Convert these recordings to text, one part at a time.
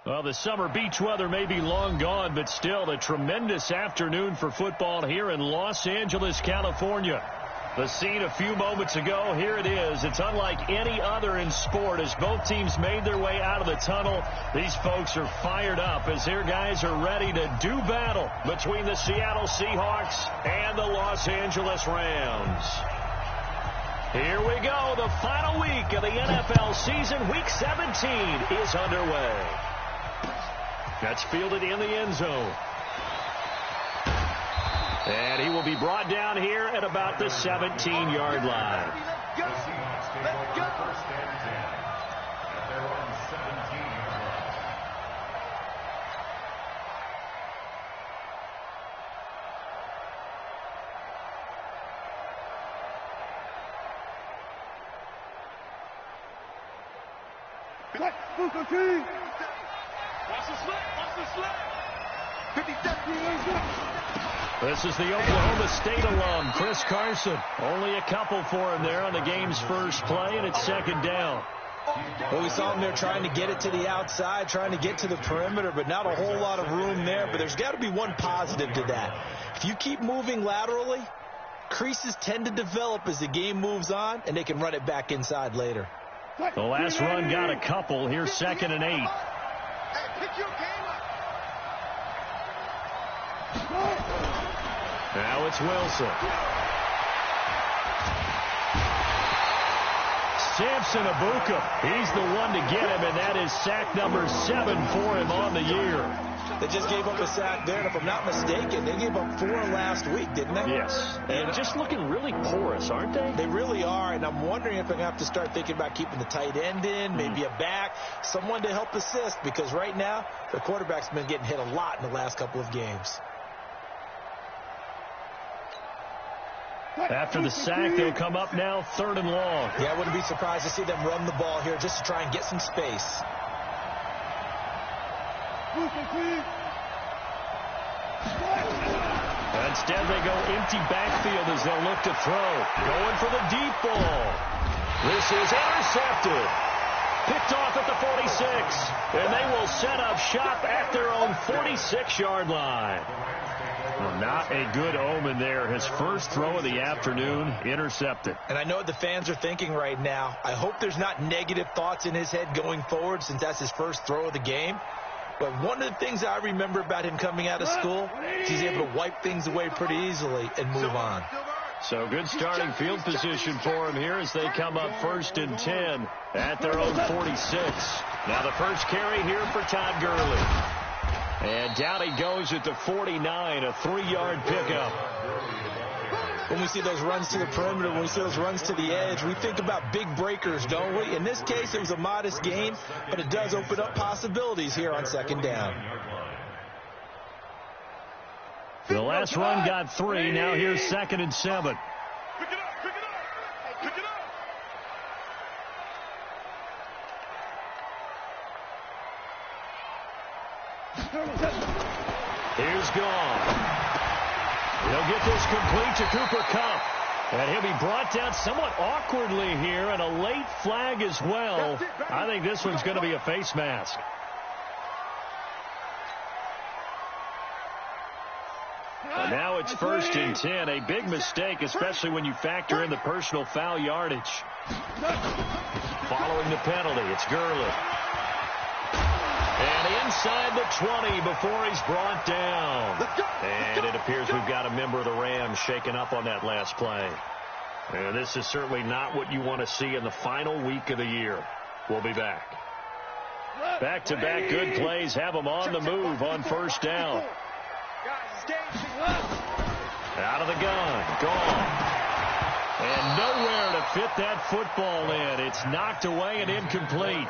Well, the summer beach weather may be long gone, but still a tremendous afternoon for football here in Los Angeles, California. The scene a few moments ago, here it is. It's unlike any other in sport as both teams made their way out of the tunnel. These folks are fired up as their guys are ready to do battle between the Seattle Seahawks and the Los Angeles Rams. Here we go. The final week of the NFL season. Week 17 is underway. That's fielded in the end zone. And he will be brought down here at about the 17-yard line. Let's go. This is the Oklahoma State alum, Chris Carson. Only a couple for him there on the game's first play, and it's second down. Well, we saw him there trying to get it to the outside, trying to get to the perimeter, but not a whole lot of room there. But there's got to be one positive to that. If you keep moving laterally, creases tend to develop as the game moves on, and they can run it back inside later. The last run got a couple. Here's 2nd and 8. Now it's Wilson. Samson Abuka. He's the one to get him, and that is sack number 7 for him on the year. They just gave up a sack there, and if I'm not mistaken, they gave up 4 last week, didn't they? Yes. And just looking really porous, aren't they? They really are, and I'm wondering if they're going to have to start thinking about keeping the tight end in, maybe a back, someone to help assist, because right now, the quarterback's been getting hit a lot in the last couple of games. After the sack, they'll come up now 3rd and long. Yeah, I wouldn't be surprised to see them run the ball here just to try and get some space. Instead, they go empty backfield as they'll look to throw. Going for the deep ball. This is intercepted. Picked off at the 46. And they will set up shop at their own 46-yard line. Well, not a good omen there. His first throw of the afternoon intercepted. And I know what the fans are thinking right now. I hope there's not negative thoughts in his head going forward since that's his first throw of the game. But one of the things I remember about him coming out of school is he's able to wipe things away pretty easily and move on. So good starting field position for him here as they come up 1st and 10 at their own 46. Now the first carry here for Todd Gurley. And down he goes at the 49, a 3-yard pickup. When we see those runs to the perimeter, when we see those runs to the edge, we think about big breakers, don't we? In this case, it was a modest gain, but it does open up possibilities here on 2nd down. The last run got 3. Now here's 2nd and 7. Pick it up, pick it up, pick it up. Here's gone. He'll get this complete to Cooper Kupp. And he'll be brought down somewhat awkwardly here, and a late flag as well. I think this one's going to be a face mask. And now it's 1st and 10. A big mistake, especially when you factor in the personal foul yardage. Following the penalty, it's Gurley. And inside the 20 before he's brought down. And it appears we've got a member of the Rams shaken up on that last play. And this is certainly not what you want to see in the final week of the year. We'll be back. Back-to-back good plays have them on the move on 1st down. Out of the gun. Gone. And nowhere to fit that football in. It's knocked away and incomplete.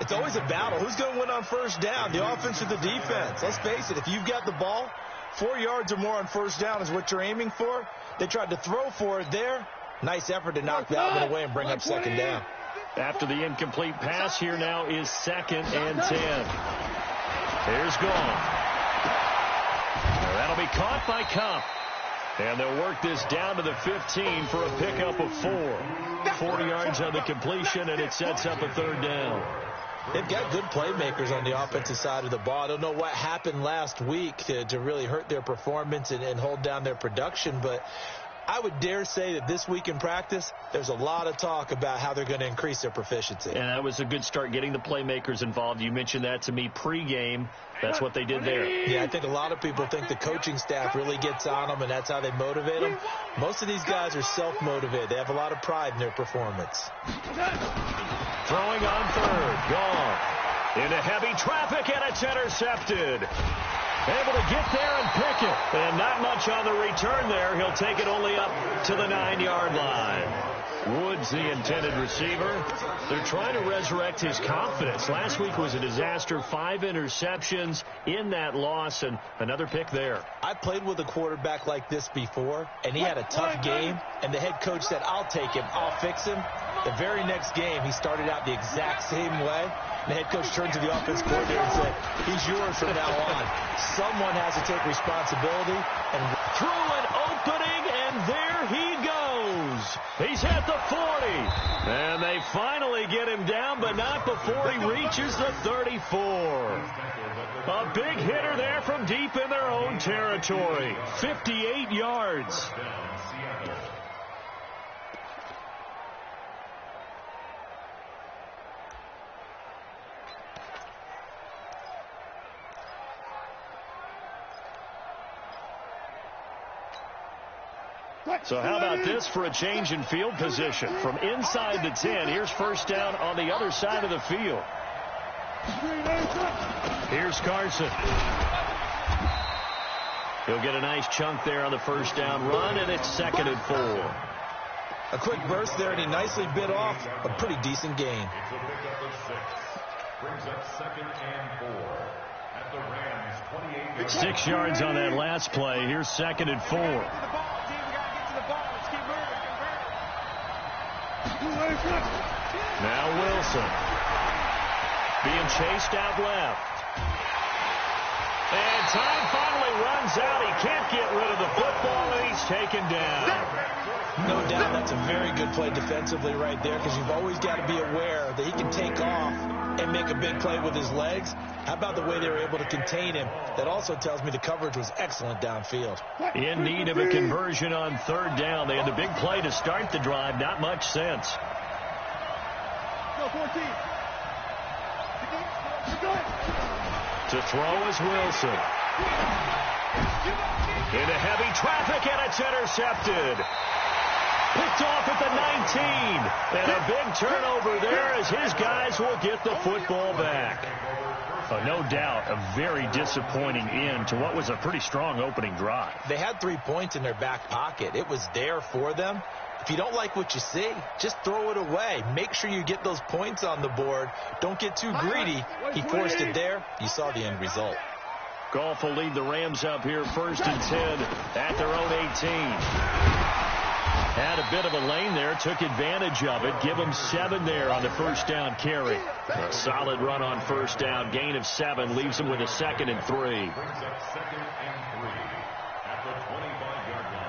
It's always a battle. Who's going to win on 1st down, the offense or the defense? Let's face it, if you've got the ball, 4 yards or more on 1st down is what you're aiming for. They tried to throw for it there. Nice effort to knock that one away and bring up 2nd down. After the incomplete pass, here now is 2nd and 10. Here's gone. That'll be caught by Kupp. And they'll work this down to the 15 for a pickup of 4. 40 yards on the completion, and it sets up a 3rd down. They've got good playmakers on the offensive side of the ball. I don't know what happened last week to really hurt their performance and hold down their production, but I would dare say that this week in practice, there's a lot of talk about how they're going to increase their proficiency. And that was a good start, getting the playmakers involved. You mentioned that to me pregame. That's what they did there. Yeah, I think a lot of people think the coaching staff really gets on them, and that's how they motivate them. Most of these guys are self-motivated. They have a lot of pride in their performance. Throwing on third. Gone. Into heavy traffic, and it's intercepted. Able to get there and pick it. And not much on the return there. He'll take it only up to the 9-yard line. Woods, the intended receiver. They're trying to resurrect his confidence. Last week was a disaster. 5 interceptions in that loss, and another pick there. I played with a quarterback like this before, and he had a tough game, and the head coach said, I'll take him, I'll fix him. The very next game, he started out the exact same way. The head coach turned to the offense coordinator and said, he's yours from now on. Someone has to take responsibility. And through an opening, and there he goes. He's at the 40. And they finally get him down, but not before he reaches the 34. A big hitter there from deep in their own territory. 58 yards. So how about this for a change in field position? From inside the 10, here's first down on the other side of the field. Here's Carson. He'll get a nice chunk there on the first down run, and it's 2nd and 4. A quick burst there, and he nicely bit off a pretty decent gain. It's a pickup of 6. Brings up 2nd and 4 at the Rams' 28. 6 yards on that last play. Here's 2nd and 4. Now Wilson being chased out left. And time finally runs out. He can't get rid of the football, and he's taken down. No doubt that's a very good play defensively right there, because you've always got to be aware that he can take off and make a big play with his legs. How about the way they were able to contain him? That also tells me the coverage was excellent downfield. In need of a conversion on 3rd down. They had the big play to start the drive. Not much sense. To throw is Wilson. Into heavy traffic, and it's intercepted. Picked off at the 19. And a big turnover there as his guys will get the football back. No doubt a very disappointing end to what was a pretty strong opening drive. They had 3 points in their back pocket. It was there for them. If you don't like what you see, just throw it away. Make sure you get those points on the board. Don't get too greedy. He forced it there. You saw the end result. Goff will lead the Rams up here 1st and 10 at their own 18. Had a bit of a lane there, took advantage of it. Give him 7 there on the first down carry. A solid run on first down. Gain of 7 leaves him with a 2nd and 3. Brings up 2nd and 3 at the 25-yard line.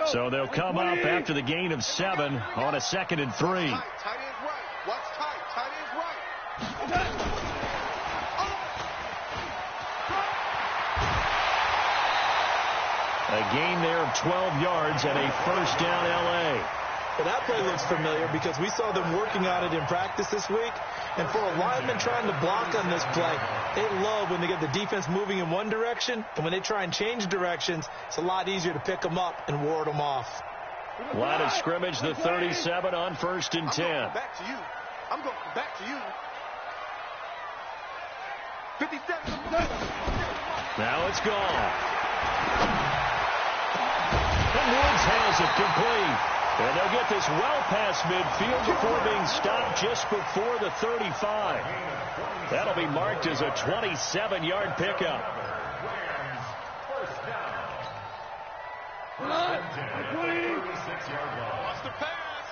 So they'll come up after the gain of 7 on a 2nd and 3. Tight end's right. Watch tight. Tight end's right. A gain there of 12 yards and a first down L.A. Well, that play looks familiar because we saw them working on it in practice this week. And for a lineman trying to block on this play, they love when they get the defense moving in one direction. And when they try and change directions, it's a lot easier to pick them up and ward them off. Line of scrimmage, the 37 on 1st and 10. Back to you. I'm going back to you. 57. Now it's gone. And Woods has it complete. And they'll get this well past midfield before being stopped just before the 35. That'll be marked as a 27-yard pickup. Watch the pass.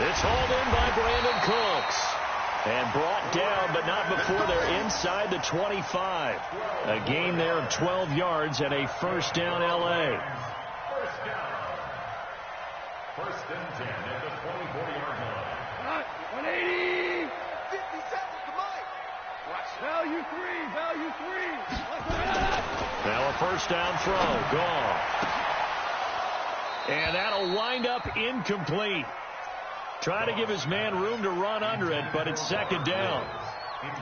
It's hauled in by Brandon Cooks. And brought down, but not before they're inside the 25. A gain there of 12 yards and a first down, L.A. First down. First and 10 at the 24-yard line. 180. 50 seconds, come on. Watch. Value three. Now a first down throw. Gone. And that'll wind up incomplete. Try to give his man room to run under it, but it's second down.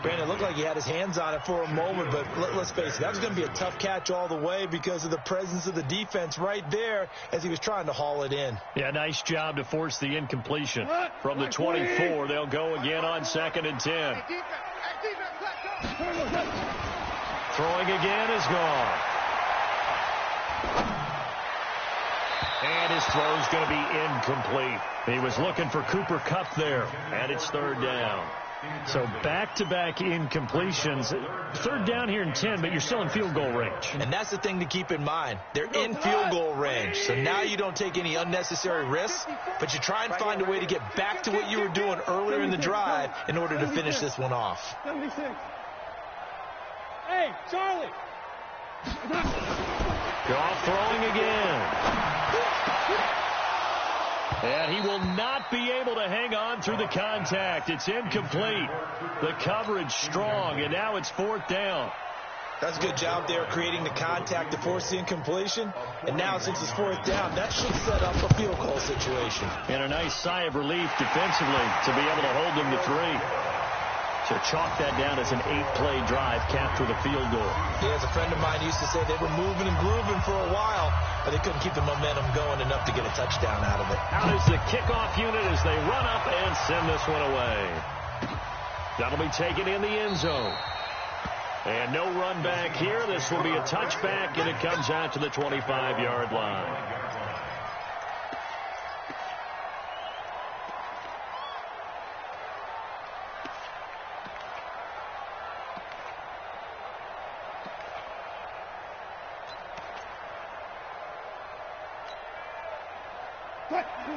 Brandon, it looked like he had his hands on it for a moment, but let's face it, that was going to be a tough catch all the way because of the presence of the defense right there as he was trying to haul it in. Yeah, nice job to force the incompletion. From the 24, they'll go again on second and 10. Throwing again is gone. And his throw's going to be incomplete. He was looking for Cooper Kupp there, and it's third down. So back-to-back incompletions. Third down here in 10, but you're still in field goal range. And that's the thing to keep in mind. They're in field goal range. So now you don't take any unnecessary risks, but you try and find a way to get back to what you were doing earlier in the drive in order to finish this one off. 76. Hey, Charlie. Goff throwing again. And he will not be able to hang on through the contact. It's incomplete. The coverage strong, and now it's fourth down. That's a good job there creating the contact to force the incompletion. And now since it's fourth down, that should set up a field goal situation. And a nice sigh of relief defensively to be able to hold them to 3. So chalk that down as an 8-play drive capped with a field goal. Yeah, as a friend of mine used to say, they were moving and grooving for a while, but they couldn't keep the momentum going enough to get a touchdown out of it. Out is the kickoff unit as they run up and send this one away. That'll be taken in the end zone. And no run back here. This will be a touchback, and it comes out to the 25-yard line.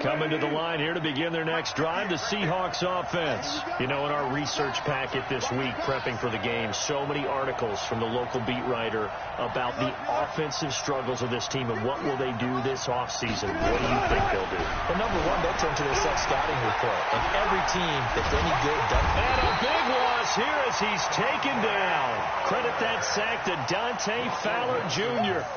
Coming to the line here to begin their next drive, the Seahawks offense. You know, in our research packet this week, prepping for the game, so many articles from the local beat writer about the offensive struggles of this team and what will they do this offseason. What do you think they'll do? Well, number one, they'll turn to their self-scouting report. And every team that's any good does. And a big loss here as he's taken down. Credit that sack to Dante Fowler Jr.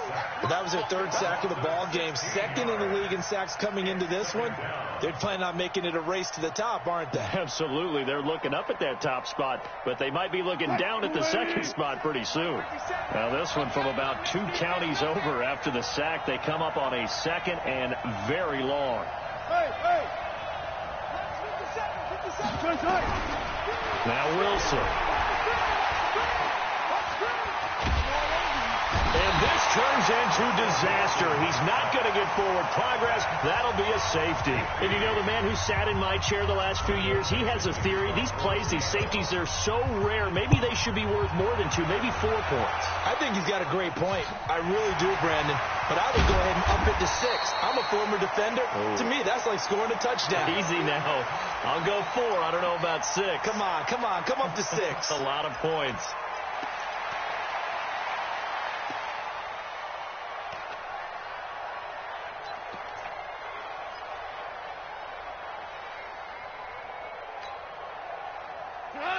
Well, that was their third sack of the ball game. Second in the league in sacks coming into this one. They're planning on making it a race to the top, aren't they? Absolutely. They're looking up at that top spot, but they might be looking down at the second spot pretty soon. Now this one from about 2 counties over after the sack. They come up on a second and very long. Now Wilson. And this turns into disaster. He's not going to get forward progress. That'll be a safety. And you know, the man who sat in my chair the last few years, he has a theory. These plays, these safeties, they're so rare. Maybe they should be worth more than 2, maybe 4 points. I think he's got a great point. I really do, Brandon. But I would go ahead and up it to 6. I'm a former defender. To me, that's like scoring a touchdown. Easy now. I'll go 4. I don't know about 6. Come on. Come up to 6. A lot of points.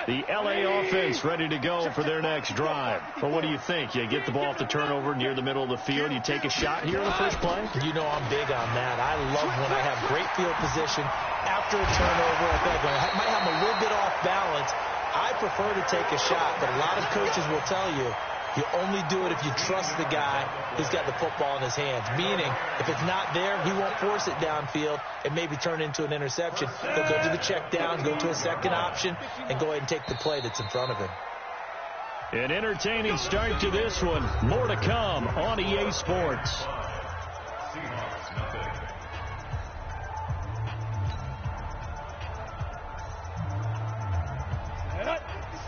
The L.A. offense ready to go for their next drive. But what do you think? You get the ball off the turnover near the middle of the field. You take a shot here in the first play? You know I'm big on that. I love when I have great field position after a turnover. I feel like I might have a little bit off balance. I prefer to take a shot, but a lot of coaches will tell you you only do it if you trust the guy who's got the football in his hands. Meaning, if it's not there, he won't force it downfield and maybe turn it into an interception. He'll go to the check down, go to a second option, and go ahead and take the play that's in front of him. An entertaining start to this one. More to come on EA Sports. Seahawks, nothing.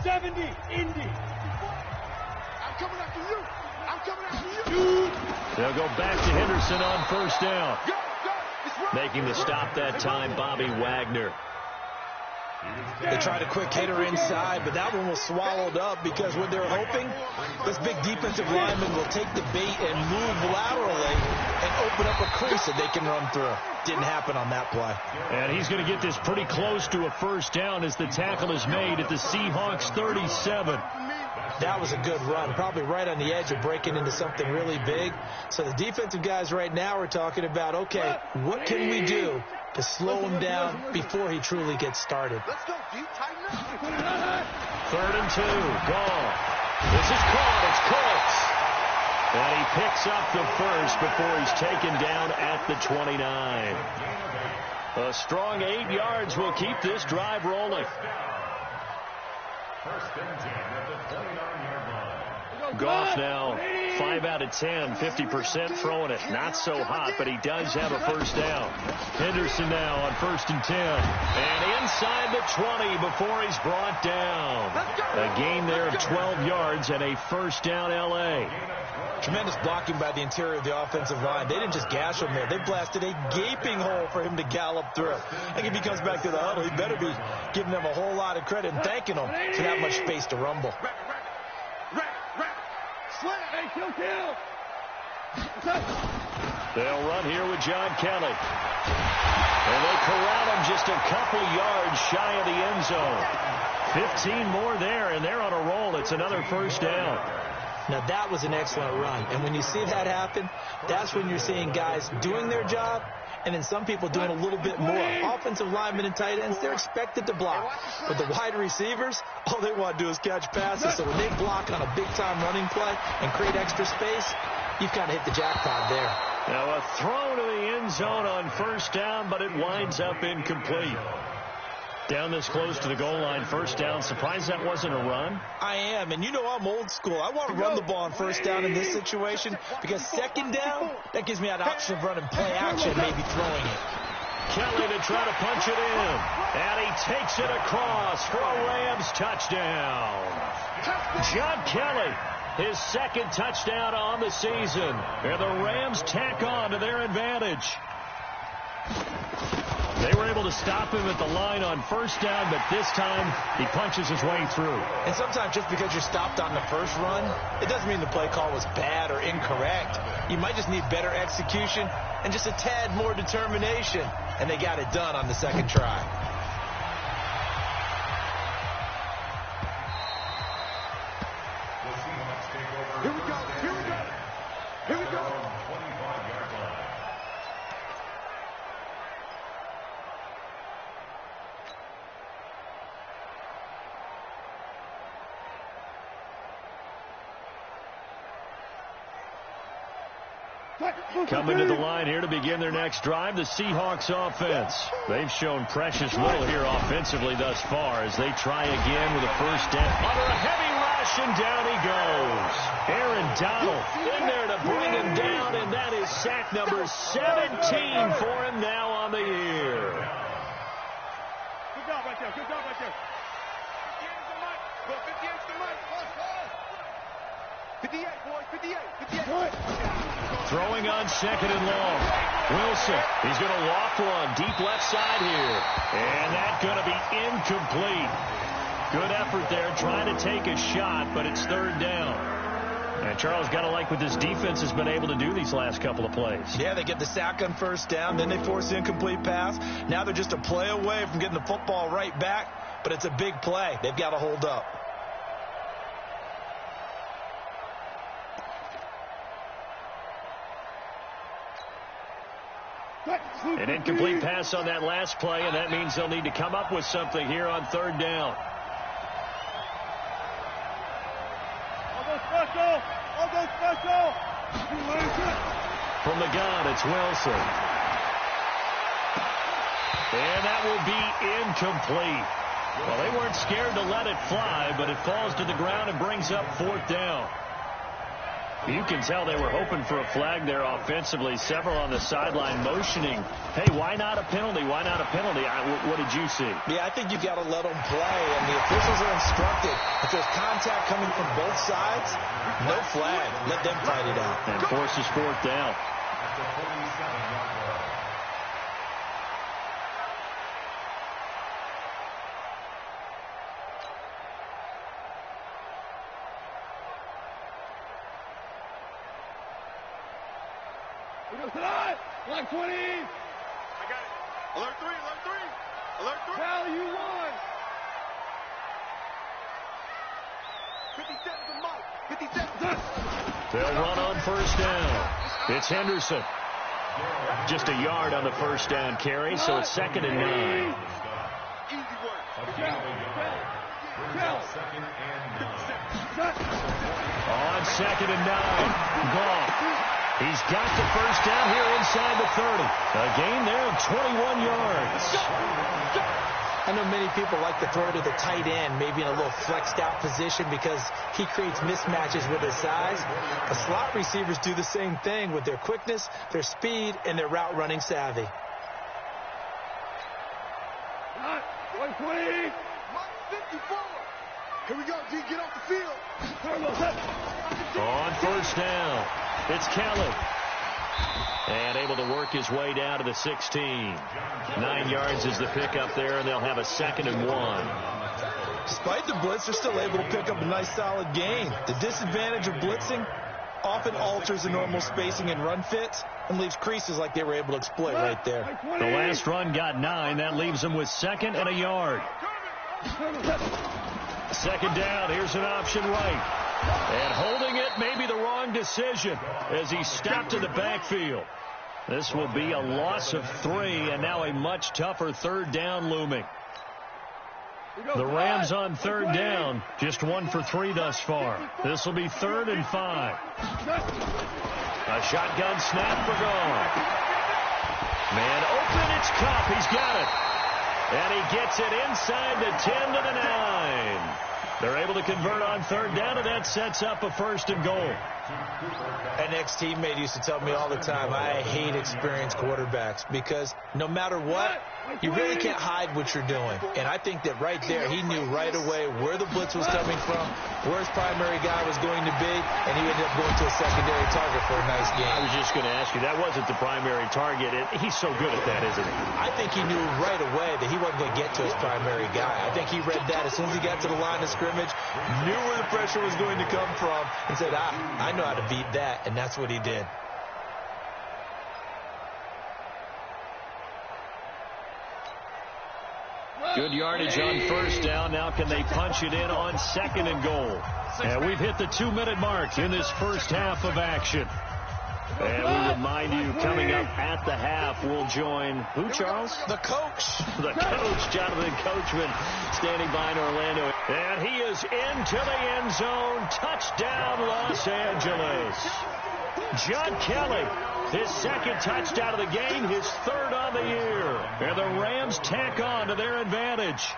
70, Indy. I'm coming after you. I'm coming after you. They'll go back to Henderson on first down. Go. It's right. Making the stop that time, Bobby Wagner. They tried a quick hitter inside, but that one was swallowed up because what they're hoping, this big defensive lineman will take the bait and move laterally and open up a crease that they can run through. Didn't happen on that play. And he's going to get this pretty close to a first down as the tackle is made at the Seahawks 37. That was a good run, probably right on the edge of breaking into something really big. So the defensive guys right now are talking about, okay, what can we do to slow him down before he truly gets started? Let's go, G. Tighten up. 3rd and 2. Gone. This is caught. It's Cooks. And he picks up the first before he's taken down at the 29. A strong 8 yards will keep this drive rolling. First and 10 at the 29-yard line. Goff now 5 out of 10, 50% throwing it. Not so hot, but he does have a first down. Henderson now on 1st and 10. And inside the 20 before he's brought down. A gain there of 12 yards and a first down L.A. Tremendous blocking by the interior of the offensive line. They didn't just gash him there. They blasted a gaping hole for him to gallop through. I think if he comes back to the huddle, he better be giving them a whole lot of credit and thanking them for that much space to rumble. They'll run here with John Kelly. And they corral him just a couple yards shy of the end zone. 15 more there, and they're on a roll. It's another first down. Now, that was an excellent run. And when you see that happen, that's when you're seeing guys doing their job and then some people doing a little bit more. Offensive linemen and tight ends, they're expected to block. But the wide receivers, all they want to do is catch passes. So when they block on a big-time running play and create extra space, you've kind of hit the jackpot there. Now, a throw to the end zone on first down, but it winds up incomplete. Down this close to the goal line, first down. Surprised that wasn't a run? I am, and you know I'm old school. I want to run the ball on first down in this situation because second down, that gives me an option of running play action, maybe throwing it. Kelly to try to punch it in, and he takes it across for a Rams touchdown. John Kelly, his second touchdown on the season, and the Rams tack on to their advantage. They were able to stop him at the line on first down, but this time he punches his way through. And sometimes just because you're stopped on the first run, it doesn't mean the play call was bad or incorrect. You might just need better execution and just a tad more determination. And they got it done on the second try. Here we go. Here we go. Here we go. Coming to the line here to begin their next drive, the Seahawks offense. They've shown precious little here offensively thus far as they try again with a first down. Under a heavy rush, and down he goes. Aaron Donald in there to bring him down, and that is sack number 17 for him now on the year. Good job right there. Good job right there. 58's the mic. 58's the mic. 58, boys. 58. 58. Throwing on second and long. Wilson, he's going to loft one deep left side here. And that's going to be incomplete. Good effort there trying to take a shot, but it's third down. And Charles, got to like what this defense has been able to do these last couple of plays. Yeah, they get the sack on first down, then they force the incomplete pass. Now they're just a play away from getting the football right back, but it's a big play. They've got to hold up. An incomplete pass on that last play, and that means they'll need to come up with something here on third down. I'll go special. I'll go special. From the gun, it's Wilson. And that will be incomplete. Well, they weren't scared to let it fly, but it falls to the ground and brings up fourth down. You can tell they were hoping for a flag there offensively. Several on the sideline motioning, hey, why not a penalty? Why not a penalty? What did you see? Yeah, I think you've got to let them play, and the officials are instructed. If there's contact coming from both sides, no flag. Let them fight it out. And forces fourth down. Like 20. I got it. Alert 3, alert 3. Alert 3. Tell you won. 50 seconds a month. 50 seconds. They'll run on first down. It's Henderson. Just a yard on the first down carry, so it's 2nd and 9. Easy work. On 2nd and 9. Goff. He's got the first down here inside the 30. A gain there of 21 yards. I know many people like to throw to the tight end, maybe in a little flexed out position because he creates mismatches with his size. The slot receivers do the same thing with their quickness, their speed, and their route running savvy. 120. 54. Here we go, D. Get off the field. On first down, it's Kelly. And able to work his way down to the 16. 9 yards is the pickup there, and they'll have a 2nd and 1. Despite the blitz, they're still able to pick up a nice solid gain. The disadvantage of blitzing often alters the normal spacing and run fits and leaves creases like they were able to exploit right there. The last run got 9. That leaves them with 2nd and a yard. 2nd down. Here's an option right. And holding it may be the wrong decision as he stopped in the backfield. This will be a loss of 3, and now a much tougher 3rd down looming. The Rams on 3rd down, just 1 for 3 thus far. This will be 3rd and 5. A shotgun snap for Goff. Man open, it's Kupp. He's got it. And he gets it inside the 10 to the 9. They're able to convert on 3rd down, and that sets up a 1st and goal. An ex-teammate used to tell me all the time, I hate experienced quarterbacks because no matter what, you really can't hide what you're doing. And I think that right there, he knew right away where the blitz was coming from, where his primary guy was going to be, and he ended up going to a secondary target for a nice game. I was just going to ask you, that wasn't the primary target. He's so good at that, isn't he? I think he knew right away that he wasn't going to get to his primary guy. I think he read that as soon as he got to the line of scrimmage, knew where the pressure was going to come from, and said, I know how to beat that, and that's what he did. Good yardage on first down. Now can they punch it in on 2nd and goal? And we've hit the 2-minute mark in this first half of action. And we remind you, coming up at the half, we'll join who, Charles? The coach. The coach, Jonathan Coachman, standing by in Orlando. And he is into the end zone. Touchdown, Los Angeles. John Kelly, his 2nd touchdown of the game, his 3rd on the year. And the Rams tack on to their advantage.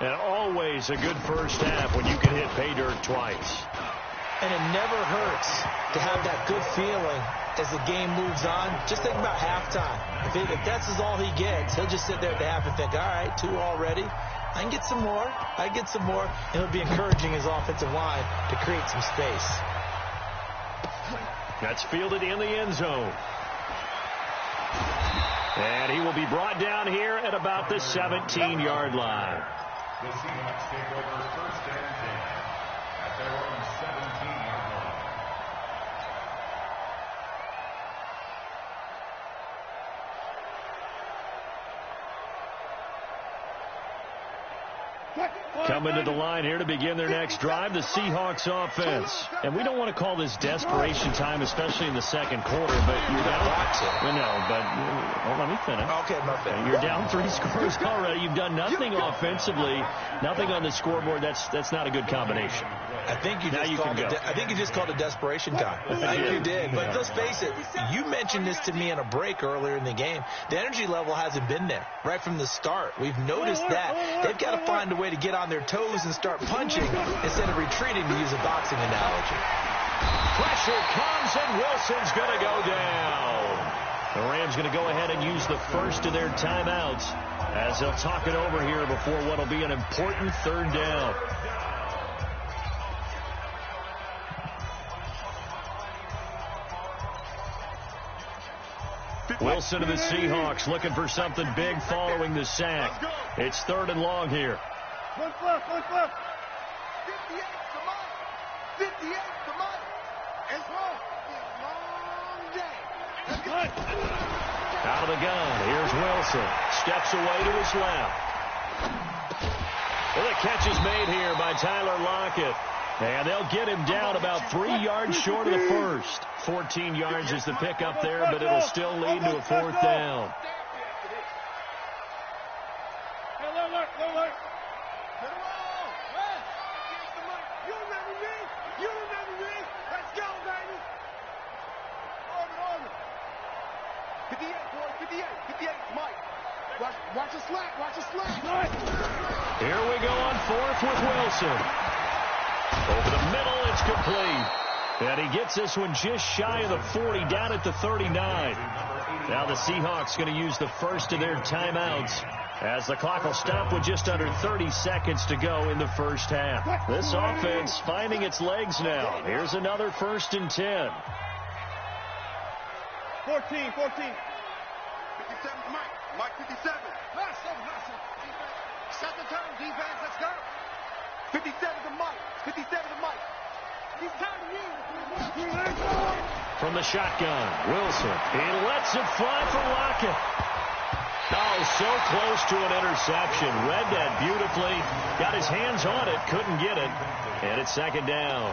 And always a good first half when you can hit pay dirt twice. And it never hurts to have that good feeling as the game moves on. Just think about halftime. If that's all he gets, he'll just sit there at the half and think, all right, 2 already. I can get some more. I can get some more. And he'll be encouraging his offensive line to create some space. That's fielded in the end zone. And he will be brought down here at about the 17-yard line. The Seahawks take over 1st and 10 at their own 17-yard line. Coming to the line here to begin their next drive, the Seahawks offense. And we don't want to call this desperation time, especially in the 2nd quarter, but you're down. Let me finish. Okay, my bad. You're down 3 scores already. You've done nothing offensively, nothing on the scoreboard. That's not a good combination. I think you just called it desperation time. I think you did. But let's face it, you mentioned this to me in a break earlier in the game. The energy level hasn't been there right from the start. We've noticed that. They've got to find a way to get on their toes and start punching instead of retreating, to use a boxing analogy. Pressure comes, and Wilson's going to go down. The Rams going to go ahead and use the first of their timeouts as they'll talk it over here before what will be an important 3rd down. Wilson of the Seahawks looking for something big following the sack. It's 3rd and long here. 58 to Mike. 58 to Mike. It's long. It's a long day. Out of the gun, here's Wilson. Steps away to his left. Well, the catch is made here by Tyler Lockett. And they'll get him down about 3 yards short of the first. 14 yards is the pickup there, but it'll still lead to a fourth down. Watch the slack. Here we go on fourth with Wilson. Over the middle, it's complete. And he gets this one just shy of the 40, down at the 39. Now the Seahawks going to use the first of their timeouts, as the clock will stop with just under 30 seconds to go in the first half. This offense finding its legs now. Here's another 1st and 10. 14. 57, Mike 57. Set the tone, defense. Let's go. 57 to Mike. 57 to Mike. He's tired of you. From the shotgun, Wilson. He lets it fly for Lockett. Oh, so close to an interception. Read that beautifully. Got his hands on it. Couldn't get it. And it's 2nd down.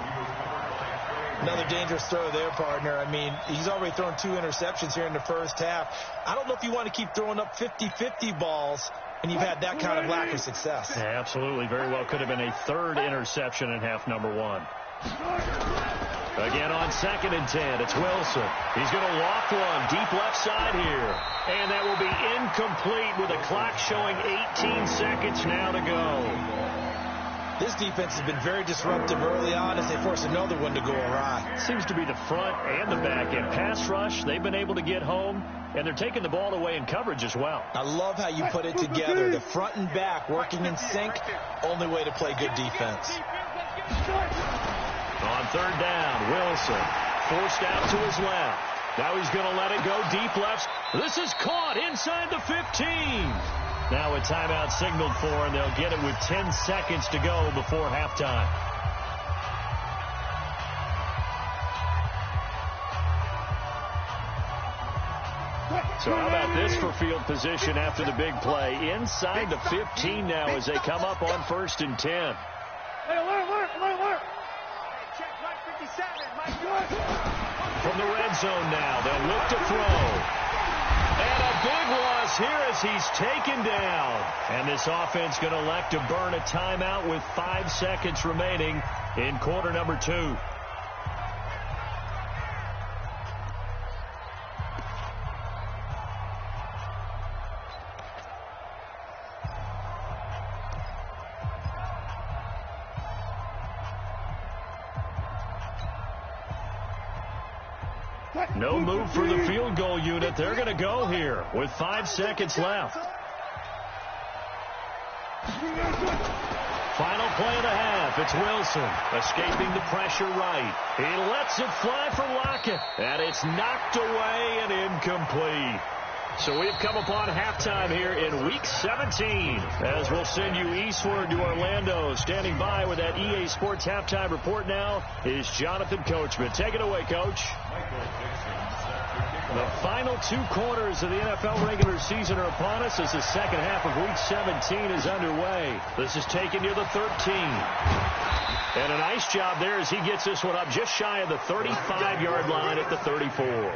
Another dangerous throw there, partner. I mean, he's already thrown 2 interceptions here in the first half. I don't know if you want to keep throwing up 50-50 balls and you've had that kind of lack of success. Yeah, absolutely. Very well could have been a 3rd interception in half number 1. Again on 2nd and 10. It's Wilson. He's going to loft one deep left side here. And that will be incomplete with a clock showing 18 seconds now to go. This defense has been very disruptive early on as they force another one to go awry. Seems to be the front and the back end. Pass rush, they've been able to get home, and they're taking the ball away in coverage as well. I love how you put it together. The front and back working in sync, only way to play good defense. On 3rd down, Wilson forced out to his left. Now he's going to let it go deep left. This is caught inside the 15. Now a timeout signaled for, and they'll get it with 10 seconds to go before halftime. So how about this for field position after the big play? Inside the 15 now as they come up on 1st and 10. From the red zone now, they'll look to throw. And a big loss here as he's taken down. And this offense going to elect to burn a timeout with 5 seconds remaining in quarter number 2. No move for the field goal unit. They're going to go here with 5 seconds left. Final play of the half. It's Wilson escaping the pressure right. He lets it fly for Lockett. And it's knocked away and incomplete. So we've come upon halftime here in Week 17 as we'll send you eastward to Orlando. Standing by with that EA Sports halftime report now is Jonathan Coachman. Take it away, Coach. The final 2 quarters of the NFL regular season are upon us as the second half of Week 17 is underway. This is taken near the 13. And a nice job there as he gets this one up just shy of the 35-yard line at the 34.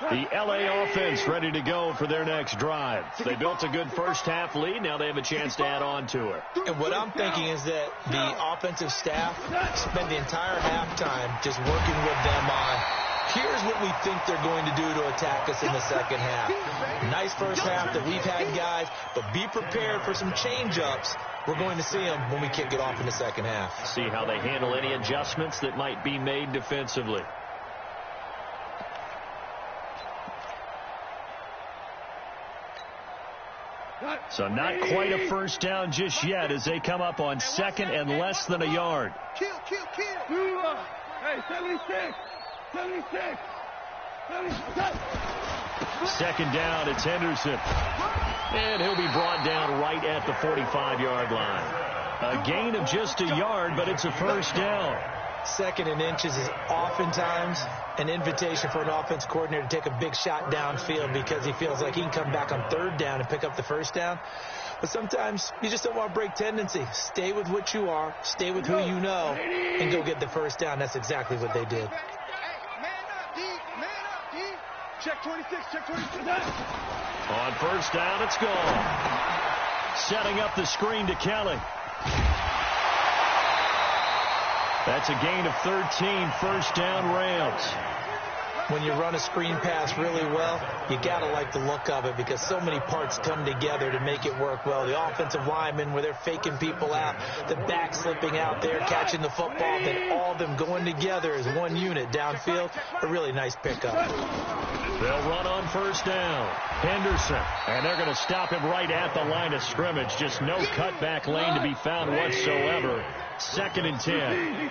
The L.A. offense ready to go for their next drive. They built a good first half lead. Now they have a chance to add on to it. And what I'm thinking is that the offensive staff spend the entire halftime just working with them on, here's what we think they're going to do to attack us in the second half. Nice first half that we've had, guys, but be prepared for some change-ups. We're going to see them when we kick it off in the second half. See how they handle any adjustments that might be made defensively. So not quite a first down just yet as they come up on 2nd and less than a yard. Kill. Hey, 76. 76. 76. 2nd down, it's Henderson. And he'll be brought down right at the 45-yard line. A gain of just a yard, but it's a first down. Second and inches is oftentimes an invitation for an offense coordinator to take a big shot downfield because he feels like he can come back on third down and pick up the first down. But sometimes you just don't want to break tendency. Stay with what you are, stay with who you know, and go get the first down. That's exactly what they did. Check 26, check 26. On first down, it's gone. Setting up the screen to Kelly. That's a gain of 13, first down Rams. When you run a screen pass really well, you got to like the look of it because so many parts come together to make it work well. The offensive linemen, where they're faking people out, the back slipping out there, catching the football, then all of them going together as one unit downfield. A really nice pickup. They'll run on first down. Henderson, and they're going to stop him right at the line of scrimmage. Just no cutback lane to be found whatsoever. Second and 10.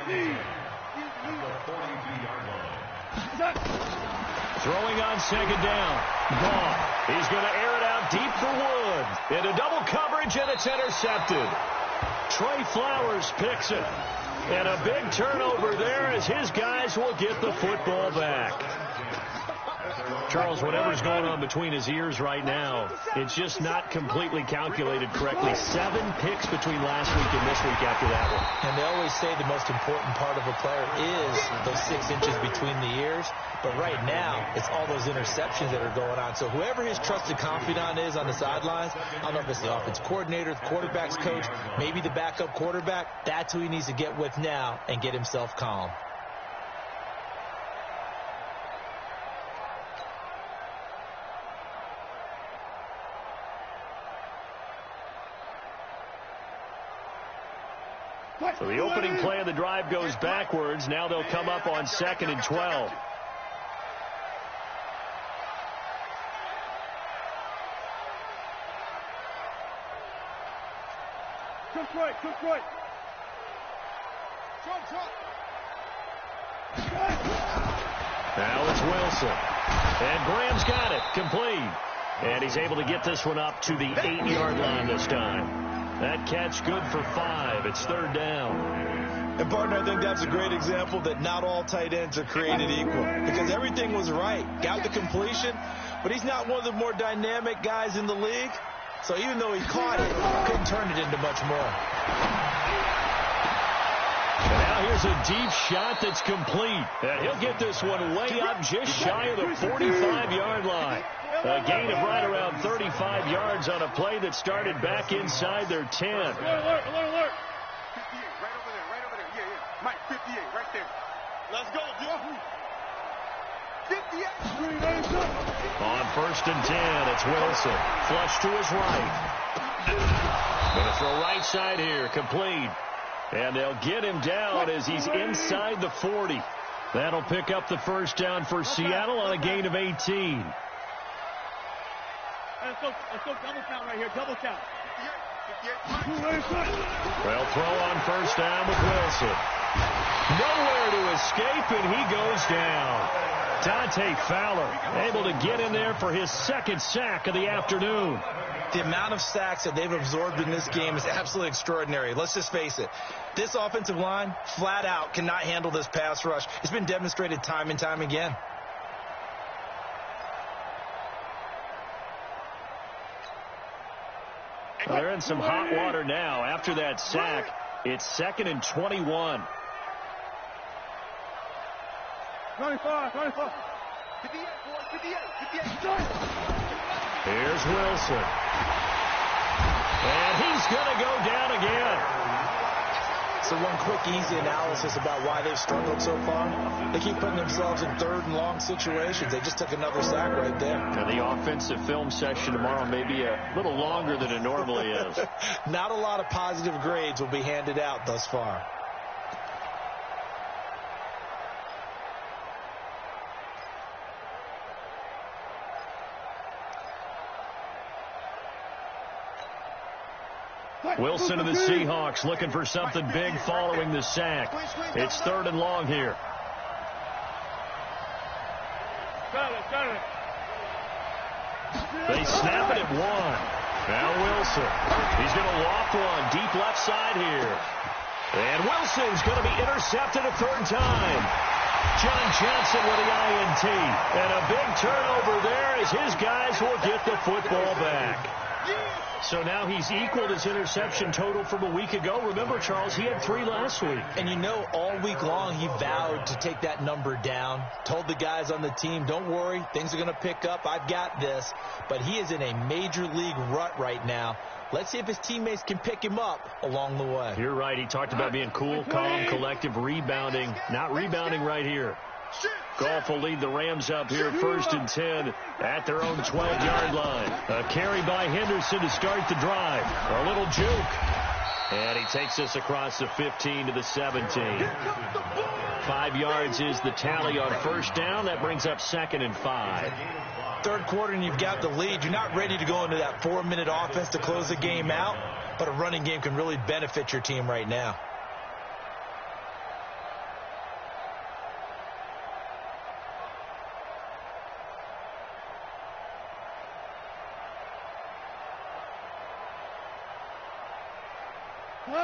Throwing on second down. Gone. He's going to air it out deep for Wood. Into double coverage, and it's intercepted. Trey Flowers picks it. And a big turnover there as his guys will get the football back. Charles, whatever's going on between his ears right now, it's just not completely calculated correctly. 7 picks between last week and this week after that one. And they always say the most important part of a player is those 6 inches between the ears. But right now, it's all those interceptions that are going on. So whoever his trusted confidant is on the sidelines, I don't know if it's the offense coordinator, the quarterback's coach, maybe the backup quarterback, that's who he needs to get with now and get himself calm. So the opening play of the drive goes backwards. Now they'll come up on 2nd and 12. Cook right, cook right. Now it's Wilson. And Graham's got it. Complete. And he's able to get this one up to the 8-yard line this time. That catch good for 5. It's third down. And, partner, I think that's a great example that not all tight ends are created equal. Because everything was right. Got the completion, but he's not one of the more dynamic guys in the league. So even though he caught it, couldn't turn it into much more. And now here's a deep shot that's complete. And he'll get this one way up just shy of the 45-yard line. A gain of right around 35 yards on a play that started back inside their 10. Alert, alert, alert. 58, right over there, right over there. Yeah, yeah. Mike, 58, right there. Let's go, Joe. 58. On first and 10, it's Wilson. Flush to his right. Going to throw right side here, complete. And they'll get him down as he's inside the 40. That'll pick up the first down for Seattle on a gain of 18. Let's go double count right here, double count. 58. Well, throw on first down with Wilson. Nowhere to escape, and he goes down. Dante Fowler able to get in there for his second sack of the afternoon. The amount of sacks that they've absorbed in this game is absolutely extraordinary. Let's just face it. This offensive line, flat out, cannot handle this pass rush. It's been demonstrated time and time again. Well, they're in some hot water now. After that sack, it's 2nd and 21. 25. 58, boys, 58. Here's Wilson. And he's going to go down again. So one quick, easy analysis about why they've struggled so far. They keep putting themselves in third and long situations. They just took another sack right there. And the offensive film session tomorrow may be a little longer than it normally is. Not a lot of positive grades will be handed out thus far. Wilson of the Seahawks looking for something big following the sack. It's 3rd and long here. They snap it at 1. Now Wilson. He's going to loft one deep left side here. And Wilson's going to be intercepted a third time. John Johnson with the INT. And a big turnover there as his guys will get the football back. So now he's equaled his interception total from a week ago. Remember, Charles, he had 3 last week. And you know, all week long he vowed to take that number down. Told the guys on the team, don't worry, things are going to pick up. I've got this. But he is in a major league rut right now. Let's see if his teammates can pick him up along the way. You're right. He talked about being cool, calm, collective, rebounding. Not rebounding right here. Goff will lead the Rams up here 1st and 10 at their own 12-yard line. A carry by Henderson to start the drive. A little juke. And he takes us across the 15 to the 17. 5 yards is the tally on first down. That brings up 2nd and 5. Third quarter and you've got the lead. You're not ready to go into that 4-minute offense to close the game out, but a running game can really benefit your team right now.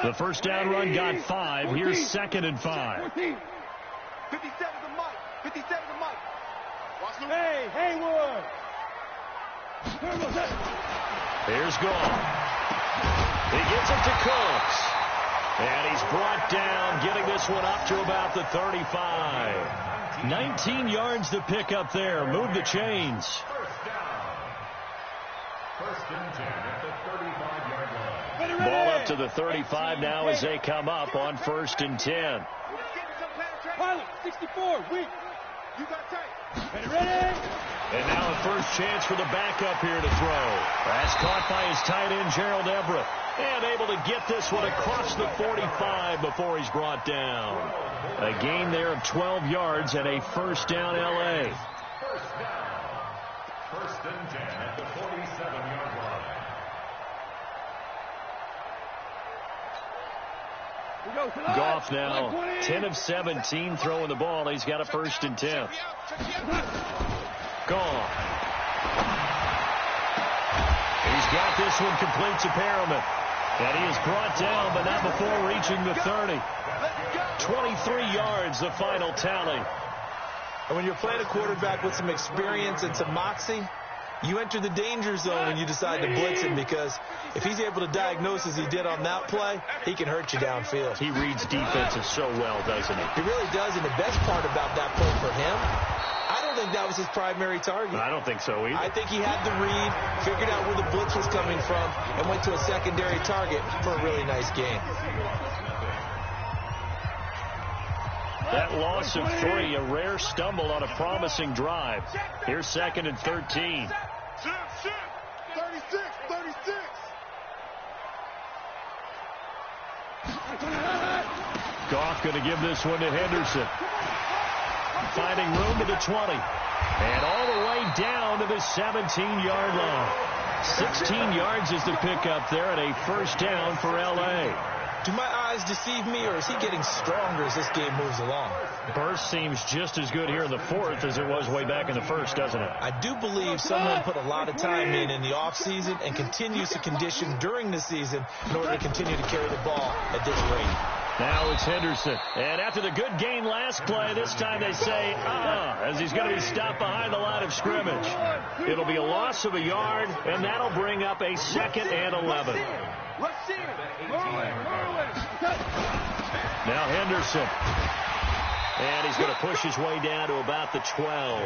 The first down run got 5. Here's 2nd and 5. 57 to Mike. 57 to Mike. Hey, Haywood. Here's Goff. He gets it to Cooks. And he's brought down, getting this one up to about the 35. 19 yards to pick up there. Move the chains. First down. 1st and 10 at the 35-yard line. Ball up to the 35 now as they come up on 1st and 10. Pilot, 64, weak. You got tight. Ready? And now a first chance for the backup here to throw. That's caught by his tight end, Gerald Everett. And able to get this one across the 45 before he's brought down. A gain there of 12 yards and a first down L.A. First down. 1st and 10 at the 47-yard line. Goff now 10 of 17 throwing the ball. He's got a 1st and 10. Goff. He's got this one complete to Perriman. And he is brought down, but not before reaching the 30. 23 yards, the final tally. And when you're playing a quarterback with some experience and some moxie, you enter the danger zone when you decide to blitz him, because if he's able to diagnose as he did on that play, he can hurt you downfield. He reads defenses so well, doesn't he? He really does, and the best part about that play for him, I don't think that was his primary target. I don't think so either. I think he had the read, figured out where the blitz was coming from, and went to a secondary target for a really nice game. That loss of 3, a rare stumble on a promising drive. Here's 2nd and 13. 36, 36. Goff going to give this one to Henderson. Finding room to the 20. And all the way down to the 17-yard line. 16 yards is the pickup there and a first down for L.A. Do my eyes deceive me, or is he getting stronger as this game moves along? Burst seems just as good here in the 4th as it was way back in the 1st, doesn't it? I do believe someone put a lot of time in the offseason and continues to condition during the season in order to continue to carry the ball at this rate. Now it's Henderson. And after the good gain last play, this time they say, as he's going to be stopped behind the line of scrimmage. It'll be a loss of a yard, and that'll bring up a 2nd and 11. Now Henderson. And he's going to push his way down to about the 12.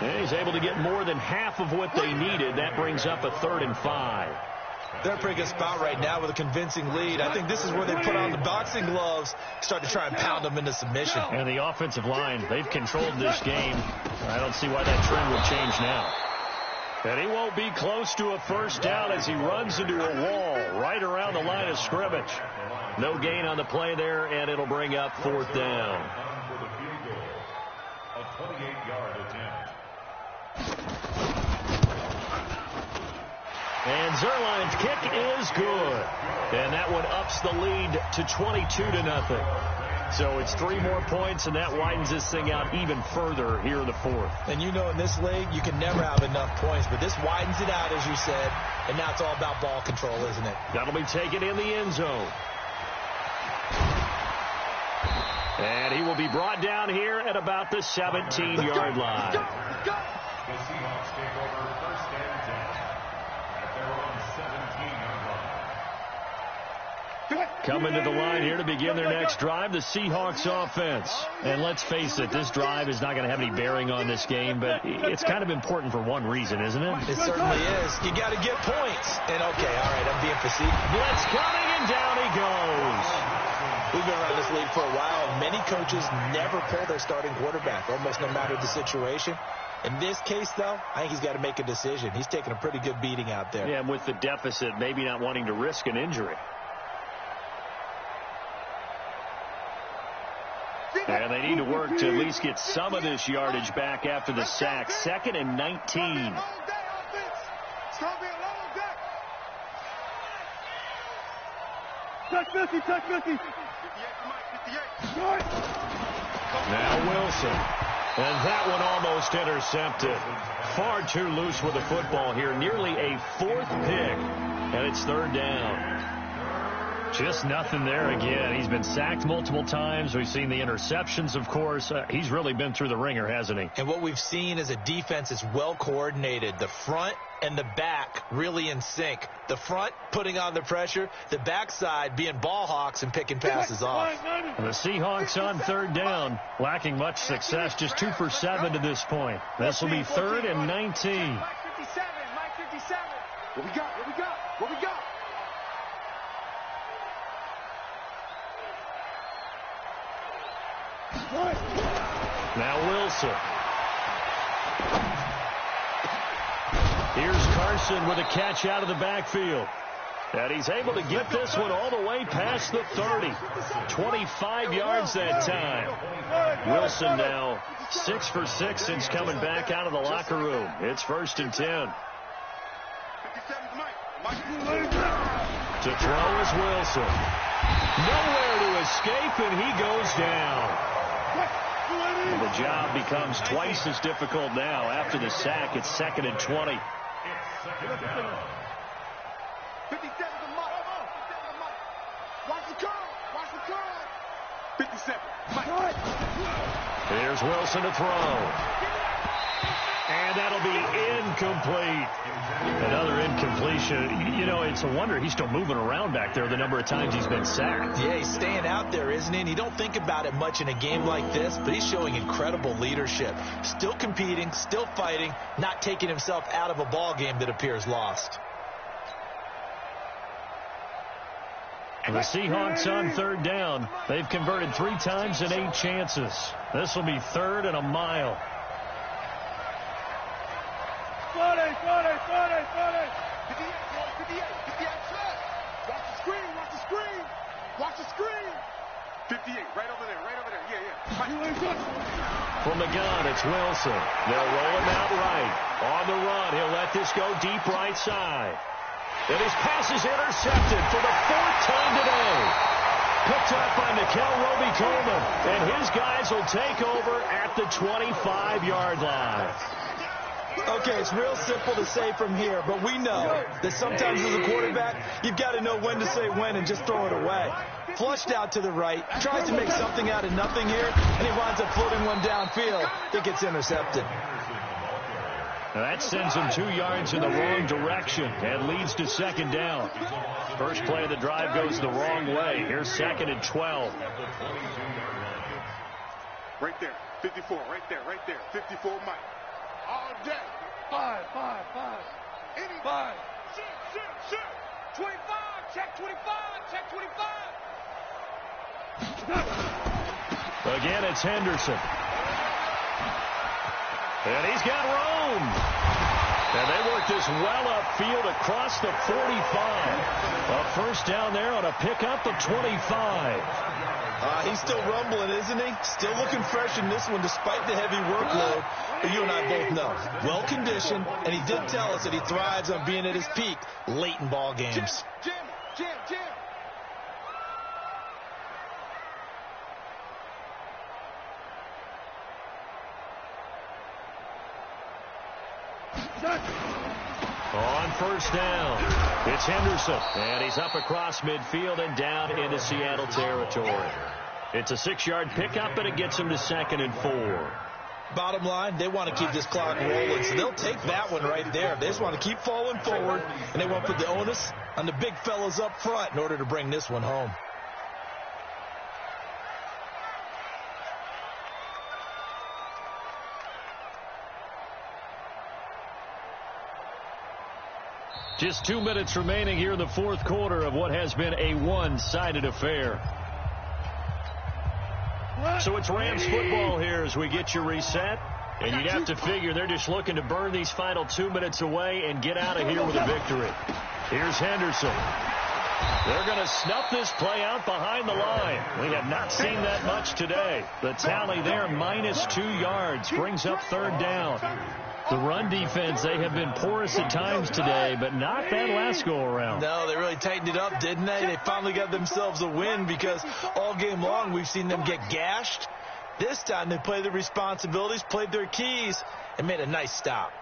And he's able to get more than half of what they needed. That brings up a 3rd and 5. They're in a pretty good spot right now with a convincing lead. I think this is where they put on the boxing gloves, start to try and pound them into submission. And the offensive line, they've controlled this game. I don't see why that trend would change now. And he won't be close to a first down as he runs into a wall right around the line of scrimmage. No gain on the play there, and it'll bring up 4th down. A 28-yard attempt. And Zerline's kick is good. And that one ups the lead to 22-0. So it's 3 more points, and that widens this thing out even further here in the 4th. And you know in this league, you can never have enough points, but this widens it out, as you said, and now it's all about ball control, isn't it? That'll be taken in the end zone. And he will be brought down here at about the 17-yard line. The Seahawks take over 1st and 10 at their own 17-yard line. Coming to the line here to begin their next drive, the Seahawks offense. And let's face it, this drive is not going to have any bearing on this game, but it's kind of important for one reason, isn't it? It certainly is. You got to get points. And, okay, all right, I'm being facetious. Blitz coming, and down he goes. We've been around this league for a while, and many coaches never pull their starting quarterback, almost no matter the situation. In this case, though, I think he's got to make a decision. He's taking a pretty good beating out there. Yeah, and with the deficit, maybe not wanting to risk an injury. And they need to work to at least get some of this yardage back after the sack. 2nd and 19. Touch Missy, touch Missy. Now Wilson. And that one almost intercepted. Far too loose with the football here. Nearly a 4th pick. And it's 3rd down. Just nothing there again. He's been sacked multiple times. We've seen the interceptions, of course. He's really been through the ringer, hasn't he? And what we've seen is a defense that's well coordinated. The front and the back really in sync. The front putting on the pressure. The backside being ball hawks and picking passes off. The Seahawks on 3rd down. Lacking much success. Just 2 for 7 to this point. This will be 3rd and 19. Mike 57, Mike 57. What we got? What we got? What we got? Now Wilson. Here's Carson with a catch out of the backfield. And he's able to get this one all the way past the 30. 25 yards that time. Wilson now 6 for 6 since coming back out of the locker room. It's 1st and 10. To throw is Wilson. Nowhere to escape, and he goes down. The job becomes twice as difficult now. After the sack, it's 2nd and 20. 57 to Mike. Watch the curl. Watch the curl. 57. Mike. Here's Wilson to throw. And that'll be incomplete. Another incompletion. You know, it's a wonder he's still moving around back there the number of times he's been sacked. Yeah, he's staying out there, isn't he? And you don't think about it much in a game like this, but he's showing incredible leadership. Still competing, still fighting, not taking himself out of a ball game that appears lost. The Seahawks on 3rd down. They've converted 3 times in 8 chances. This will be 3rd and a mile. 40. 58, 58. Watch the screen, watch the screen. Watch the screen. 58, right over there, yeah. From the gun, it's Wilson. They'll roll him out right. On the run, he'll let this go deep right side. And his pass is intercepted for the 4th time today. Picked up by Nickel Roby-Coleman. And his guys will take over at the 25-yard line. Okay, it's real simple to say from here, but we know that sometimes as a quarterback, you've got to know when to say when and just throw it away. Flushed out to the right, tries to make something out of nothing here, and he winds up floating one downfield. It gets intercepted. That sends him 2 yards in the wrong direction and leads to 2nd down. First play of the drive goes the wrong way. Here's 2nd and 12. Right there, 54, right there. 54, Mike. All day. 5. 5. Shit. 25, check 25. Again, it's Henderson. And he's got room. And they work this well upfield across the 45. A first down there on a pickup of 25. He's still rumbling, isn't he? Still looking fresh in this one despite the heavy workload. But you and I both know, well-conditioned, and he did tell us that he thrives on being at his peak late in ball games. Jim. On first down, it's Henderson. And he's up across midfield and down into Seattle territory. It's a 6-yard pickup, and it gets them to 2nd and 4. Bottom line, they want to keep this clock rolling, so they'll take that one right there. They just want to keep falling forward, and they want to put the onus on the big fellas up front in order to bring this one home. Just 2 minutes remaining here in the fourth quarter of what has been a one-sided affair. So it's Rams football here as we get you reset. And you'd have to figure they're just looking to burn these final 2 minutes away and get out of here with a victory. Here's Henderson. They're going to snuff this play out behind the line. We have not seen that much today. The tally there, -2 yards, brings up 3rd down. The run defense, they have been porous at times today, but not that last go-around. No, they really tightened it up, didn't they? They finally got themselves a win because all game long we've seen them get gashed. This time they played their responsibilities, played their keys, and made a nice stop.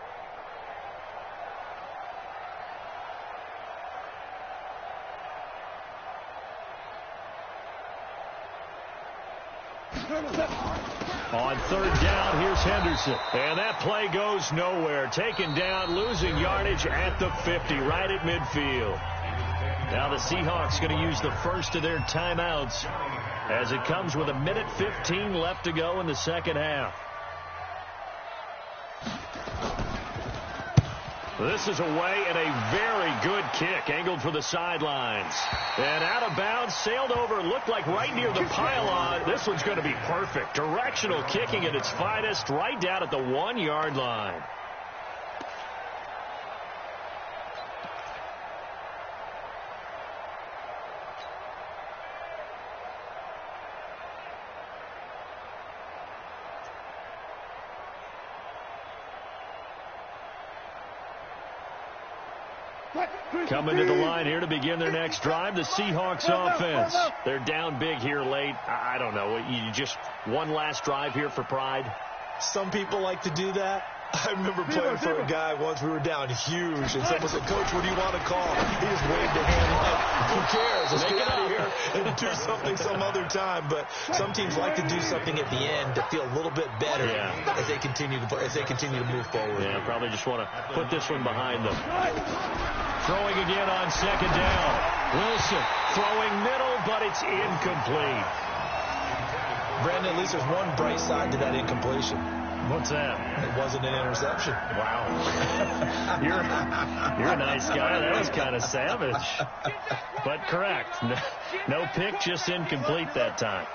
On 3rd down, here's Henderson. And that play goes nowhere. Taken down, losing yardage at the 50, right at midfield. Now the Seahawks going to use the first of their timeouts as it comes with 1:15 left to go in the second half. This is away and a very good kick angled for the sidelines. And out of bounds, sailed over, looked like right near the pylon. This one's going to be perfect. Directional kicking at its finest, right down at the 1-yard line. Coming to the line here to begin their next drive, the Seahawks offense. They're down big here late. I don't know. You just one last drive here for pride? Some people like to do that. I remember playing for a guy once. We were down huge, and someone said, "Coach, what do you want to call?" He just waved a hand like, "Who cares? Let's get out of here and do something some other time." But some teams like to do something at the end to feel a little bit better as they continue to move forward. Yeah, probably just want to put this one behind them. Throwing again on 2nd down. Wilson throwing middle, but it's incomplete. Brandon, at least there's one bright side to that incompletion. What's that? It wasn't an interception. Wow. You're a nice guy. That was kind of savage. But correct. No pick, just incomplete that time.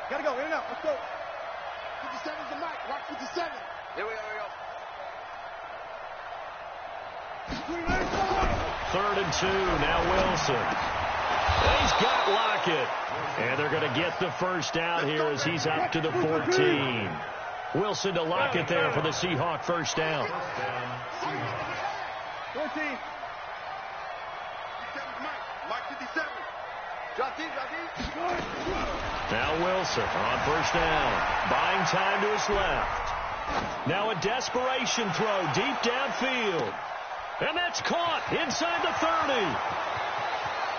Gotta go, in and out. Let's go. 57's the mic. Watch 57. Here we go, 3rd and 2. Now Wilson. He's got Lockett. And they're going to get the first down here as he's up to the 14. Wilson to Lockett there for the Seahawk first down. 14. Mike 57. Now Wilson on first down. Buying time to his left. Now a desperation throw deep downfield. And that's caught inside the 30.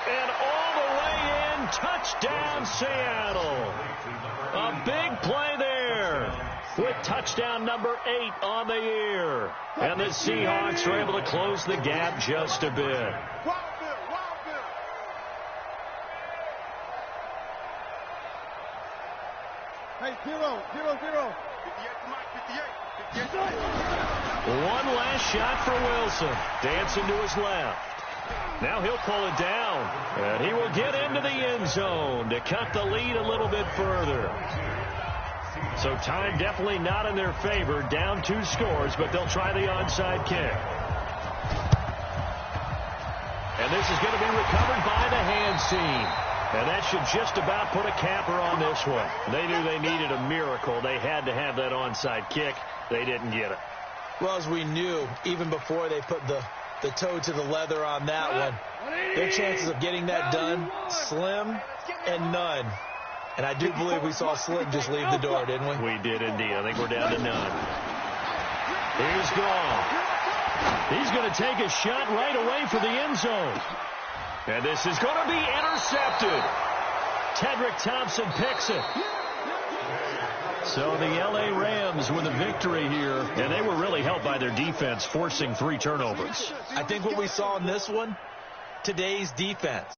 And all the way in, touchdown Seattle. A big play there with touchdown number 8 on the year. And the Seahawks are able to close the gap just a bit. Hey, 0, 0, 0. 58. One last shot for Wilson. Dancing to his left. Now he'll pull it down, and he will get into the end zone to cut the lead a little bit further. So time definitely not in their favor, down 2 scores, but they'll try the onside kick. And this is going to be recovered by the hands team. And that should just about put a capper on this one. They knew they needed a miracle. They had to have that onside kick. They didn't get it. Well, as we knew, even before they put the toe to the leather on that one, their chances of getting that done, slim and none. And I do believe we saw Slim just leave the door, didn't we? We did indeed. I think we're down to none. Here's Gall. He's going to take a shot right away for the end zone. And this is going to be intercepted. Tedrick Thompson picks it. So the L.A. Rams with a victory here, and they were really helped by their defense forcing 3 turnovers. I think what we saw in this one, today's defense.